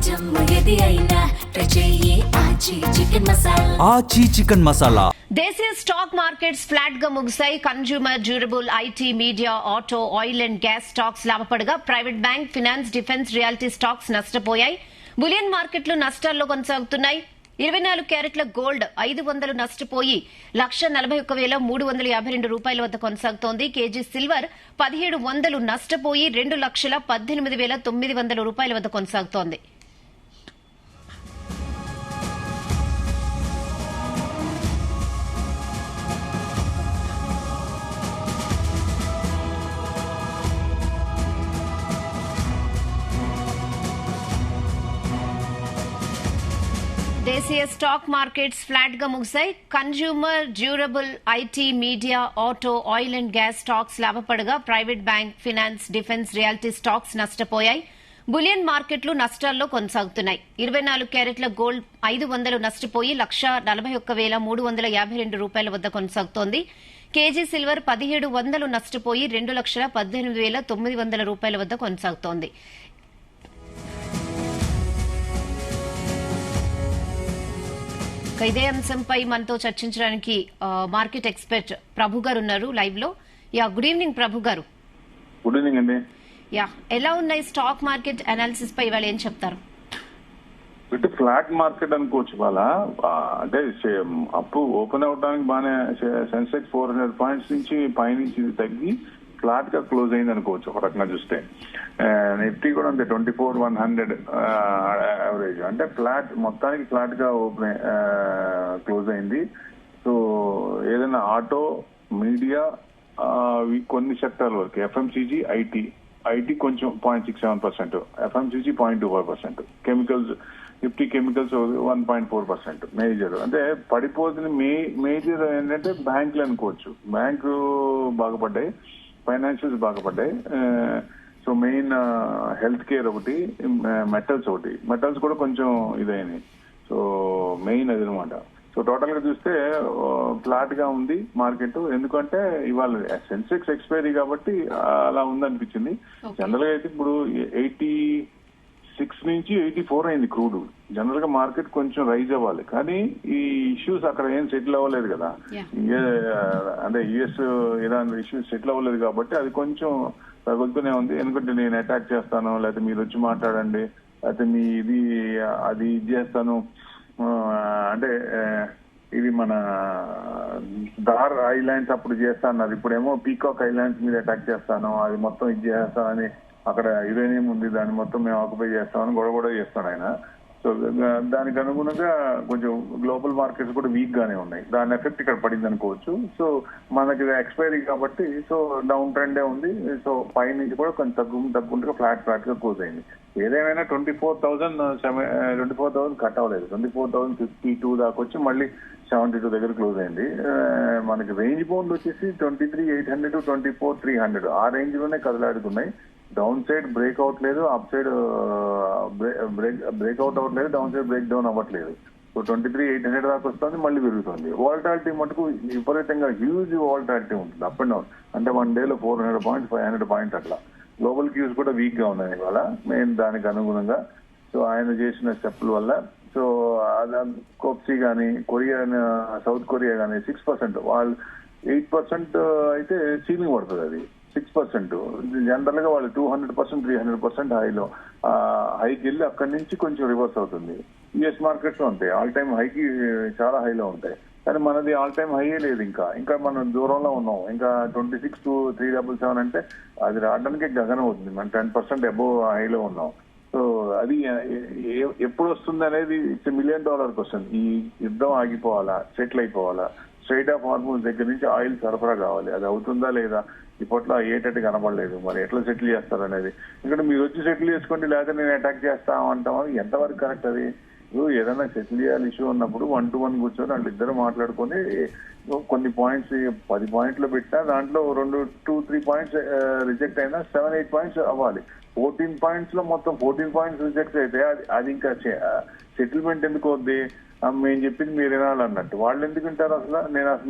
ఆచి చికెన్ మసాలా. దేశీయ stock markets flat గా ముగిశాయి. Consumer durable, IT, media, auto, oil and gas stocks లాభపడగా private bank, finance, defence, realty stocks నష్టపోయాయి. Bullion మార్కెట్లు నష్టాల్లో కొనసాగుతున్నాయి. 24 క్యారెట్ల గోల్డ్ 500 నష్టపోయి 1,41,352 రూపాయల వద్ద కొనసాగుతోంది. కేజీ సిల్వర్ 1,700 నష్టపోయి 2,18,900 రూపాయల వద్ద కొనసాగుతోంది. దేశీయ స్టాక్ మార్కెట్స్ ఫ్లాట్ గా ముగిశాయి. Consumer durable, IT, media, auto, oil and gas stocks లాభపడగా private bank, finance, defence, realty stocks నష్టపోయాయి. బులియన్ మార్కెట్లు నష్టాల్లో కొనసాగుతున్నాయి. 24 క్యారెట్ల గోల్డ్ 500 నష్టపోయి 1,41,352 రూపాయల వద్ద కొనసాగుతోంది. కేజీ సిల్వర్ 1,700 నష్టపోయి 2,18,900 రూపాయల వద్ద కొనసాగుతోంది. ఇదే అంశంపై మనతో చర్చించడానికి మార్కెట్ ఎక్స్పర్ట్ ప్రభు గారు ఉన్నారు లైవ్ లో. గుడ్ ఈవినింగ్ ప్రభు గారు. గుడ్ ఈవినింగ్ అండి. ఎలా ఉన్నాయి స్టాక్ మార్కెట్ అనాలిసిస్ పై ఇవాళ ఏం చెప్తారు? ఫ్లాట్ మార్కెట్ అనుకోవచ్చు ఇవాళ. అంటే అప్పు ఓపెన్ అవడానికి బాగానే సెన్సెక్స్ 400 పాయింట్స్ నుంచి పైనుంచి తగ్గి ఫ్లాట్ గా క్లోజ్ అయింది అనుకోవచ్చు ఒక రకంగా చూస్తే. నిఫ్టీ కూడా అంతే 24,100 యావరేజ్, అంటే ఫ్లాట్ మొత్తానికి ఫ్లాట్ గా ఓపెన్ క్లోజ్ అయింది. సో ఏదైనా ఆటో, మీడియా, కొన్ని సెక్టార్ల వరకు, ఎఫ్ఎంసీజీ, ఐటీ కొంచెం 0.67%, ఎఫ్ఎంసీజీ 0.25%, కెమికల్స్, నిఫ్టీ కెమికల్స్ 1.4% మేజర్. అంటే పడిపోతుంది మేజర్ ఏంటంటే బ్యాంకులు అనుకోవచ్చు. బ్యాంకు బాగుపడ్డాయి, ఫైనాన్షియల్స్ బాగుపడ్డాయి. సో మెయిన్ హెల్త్ కేర్ ఒకటి, మెటల్స్ కూడా కొంచెం ఇదైనాయి. సో మెయిన్ అది అనమాట. సో టోటల్ గా చూస్తే ఫ్లాట్ గా ఉంది మార్కెట్. ఎందుకంటే ఇవాళ సెన్సెక్స్ ఎక్స్పైరీ కాబట్టి అలా ఉందనిపించింది. జనరల్ గా అయితే ఇప్పుడు 86 నుంచి 84 అయింది క్రూడ్. జనరల్ గా మార్కెట్ కొంచెం రైజ్ అవ్వాలి, కానీ ఈ ఇష్యూస్ అక్కడ ఏం సెటిల్ అవ్వలేదు కదా. అంటే యుఎస్ ఇరాన్ ఇష్యూస్ సెటిల్ అవ్వలేదు కాబట్టి అది కొంచెం తగులుతూనే ఉంది. ఎందుకంటే నేను అటాక్ చేస్తాను, లేకపోతే మీరు వచ్చి మాట్లాడండి, లేకపోతే మీ అది చేస్తాను, అంటే ఇది మన దార్ ఐలాండ్స్ అప్పుడు చేస్తా అన్నారు, ఇప్పుడేమో పీకాక్ ఐలాండ్స్ మీద అటాక్ చేస్తాను, అది మొత్తం ఇది చేస్తానని, అక్కడ యురేనియం ఉంది దాన్ని మొత్తం మేము ఆక్యుపై చేస్తామని గొడవ చేస్తాడు ఆయన. సో దానికి అనుగుణంగా కొంచెం గ్లోబల్ మార్కెట్స్ కూడా వీక్ గానే ఉన్నాయి. దాని ఎఫెక్ట్ ఇక్కడ పడింది అనుకోవచ్చు. సో మనకి ఎక్స్పైరీ కాబట్టి సో డౌన్ ట్రెండే ఉంది. సో పై నుంచి కూడా కొంచెం తగ్గుంటే ఫ్లాట్ గా క్లోజ్ అయింది. ఏదేమైనా 24,000 కట్ అవ్వలేదు. 24,052 దాకా వచ్చి మళ్ళీ 72 దగ్గర క్లోజ్ అయింది. మనకి రేంజ్ బౌండ్ వచ్చేసి 23,800 to 24,300 ఆ రేంజ్ లోనే కదలాడుతున్నాయి. డౌన్ సైడ్ బ్రేక్అవుట్ లేదు, అప్ సైడ్ బ్రేక్అవుట్ అవ్వట్లేదు, డౌన్ సైడ్ బ్రేక్ డౌన్ అవ్వట్లేదు. సో 23,800 దాకా వస్తుంది, మళ్ళీ పెరుగుతుంది. వాలటాలిటీ మటుకు విపరీతంగా హ్యూజ్ వాలటాలిటీ ఉంటుంది, అప్ అండ్ డౌన్. అంటే 1 డేలో 400 పాయింట్స్, 500 పాయింట్స్ అట్లా. గ్లోబల్ క్యూస్ కూడా వీక్ గా ఉన్నాయి ఇవాళ మెయిన్ దానికి అనుగుణంగా. సో ఆయన చేసిన స్టెప్ల వల్ల సో కోప్సీ కానీ, సౌత్ కొరియా కానీ 6%, వాళ్ళు 8% అయితే సీలింగ్ పడుతుంది, అది 6%. జనరల్ గా వాళ్ళు 200%, 300% హైకి వెళ్ళి అక్కడి నుంచి కొంచెం రివర్స్ అవుతుంది. యుఎస్ మార్కెట్స్ ఉంటాయి ఆల్ టైమ్ హైకి చాలా హైలో ఉంటాయి, కానీ మనది ఆల్ టైమ్ హైయే లేదు. ఇంకా మనం దూరంలో ఉన్నాం. ఇంకా 26 to 377 అంటే అది రావడానికి గగనం అవుతుంది. మనం 10% అబోవ్ హైలో ఉన్నాం. సో అది ఎప్పుడు వస్తుంది అనేది ఇట్స్ $1 million క్వశ్చన్. ఈ యుద్ధం ఆగిపోవాలా, సెటిల్ అయిపోవాలా, స్ట్రైట్ ఆఫ్ హార్మోన్స్ దగ్గర నుంచి ఆయిల్ సరఫరా కావాలి, అది అవుతుందా లేదా ఇప్పట్లో ఏటట్టు కనపడలేదు. మరి ఎట్లా సెటిల్ చేస్తారు అనేది. ఎందుకంటే మీరు వచ్చి సెటిల్ చేసుకోండి, లేకపోతే నేను అటాక్ చేస్తామంటాం, ఎంతవరకు కరెక్ట్ అది? ఏదైనా సెటిల్ చేయాలి ఇష్యూ ఉన్నప్పుడు 1-to-1 కూర్చొని వాళ్ళిద్దరు మాట్లాడుకొని కొన్ని పాయింట్స్ 10 పాయింట్లు పెట్టినా దాంట్లో 2-3 పాయింట్స్ రిజెక్ట్ అయినా 7-8 పాయింట్స్ అవ్వాలి. 14 పాయింట్స్ లో మొత్తం 14 పాయింట్స్ రిజెక్ట్ అయితే అది ఇంకా సెటిల్మెంట్ ఎందుకు వద్ది? మేము చెప్పింది మీరు వినాలి అన్నట్టు. వాళ్ళు ఎందుకు వింటారు అసలు?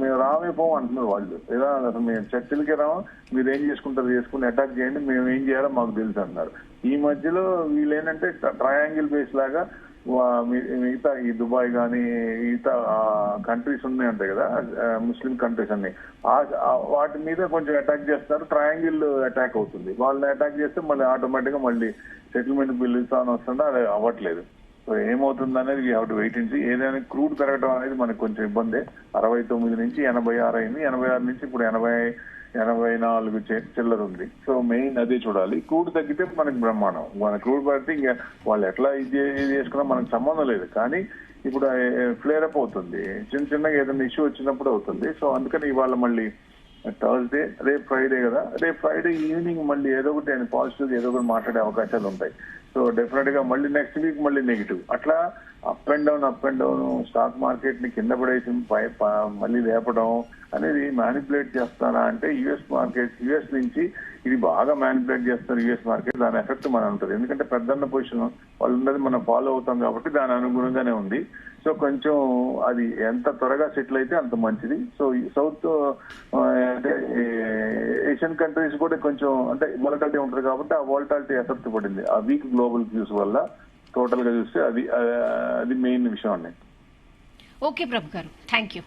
మేము రామే పోం అంటున్నారు వాళ్ళు. ఏదో అసలు మేము చర్చలకి రాము, మీరు ఏం చేసుకుంటారు చేసుకుని అటాక్ చేయండి, మేము ఏం చేయాలో మాకు తెలుసు అంటున్నారు. ఈ మధ్యలో వీళ్ళు ఏంటంటే ట్రయాంగిల్ బేస్ లాగా మిగతా ఈ దుబాయ్ కానీ మిగతా కంట్రీస్ ఉన్నాయి ఉంటాయి కదా, ముస్లిం కంట్రీస్ అన్ని, వాటి మీద కొంచెం అటాక్ చేస్తారు. ట్రయాంగిల్ అటాక్ అవుతుంది. వాళ్ళని అటాక్ చేస్తే మళ్ళీ ఆటోమేటిక్ గా మళ్ళీ సెటిల్మెంట్ బిల్లు ఇస్తాను వస్తుందా, అది అవ్వట్లేదు. సో ఏమవుతుంది అనేది we have to wait and see. ఏదైనా క్రూడ్ పెరగడం అనేది మనకు కొంచెం ఇబ్బంది. 69 నుంచి 86 అయింది, 86 నుంచి ఇప్పుడు 84 చిల్లర ఉంది. సో మెయిన్ అదే చూడాలి. క్రూడ్ తగ్గితే మనకి బ్రహ్మాండం. మన క్రూడ్ పడితే ఇంకా వాళ్ళు ఎట్లా ఇది చేసుకున్నా మనకు సంబంధం లేదు. కానీ ఇప్పుడు ఫ్లేర్ అప్ అవుతుంది, చిన్నగా ఏదైనా ఇష్యూ వచ్చినప్పుడు అవుతుంది. సో అందుకని ఇవాళ మళ్ళీ థర్స్డే, రేపు ఫ్రైడే కదా, రేపు ఫ్రైడే ఈవినింగ్ మళ్ళీ ఏదో ఒకటి పాజిటివ్ ఏదో ఒకటి మాట్లాడే అవకాశాలు ఉంటాయి. సో డెఫినెట్ గా మళ్ళీ నెక్స్ట్ వీక్ మళ్ళీ నెగిటివ్, అట్లా up and down stock market ని కింద పడేసి మళ్ళీ లేపడం అనేది మ్యానిపులేట్ చేస్తారా అంటే యుఎస్ నుంచి ఇది బాగా మ్యానిపులేట్ చేస్తారు యుఎస్ మార్కెట్. దాని ఎఫెక్ట్ మనం ఉంటుంది. ఎందుకంటే పెద్దన్న పొజిషన్ వాళ్ళు ఉన్నది మనం ఫాలో అవుతాం కాబట్టి దాని అనుగుణంగానే ఉంది. సో కొంచెం అది ఎంత త్వరగా సెటిల్ అయితే అంత మంచిది. సో సౌత్ అంటే ఏషియన్ కంట్రీస్ కూడా కొంచెం అంటే వాలటాలిటీ ఉంటుంది కాబట్టి ఆ వాలటాలిటీ ఎఫెక్ట్ పడింది ఆ వీక్ గ్లోబల్ వ్యూస్ వల్ల. టోటల్ గా చూస్తే అది మెయిన్ విషయం అండి. ఓకే ప్రభు గారు, థ్యాంక్ యూ.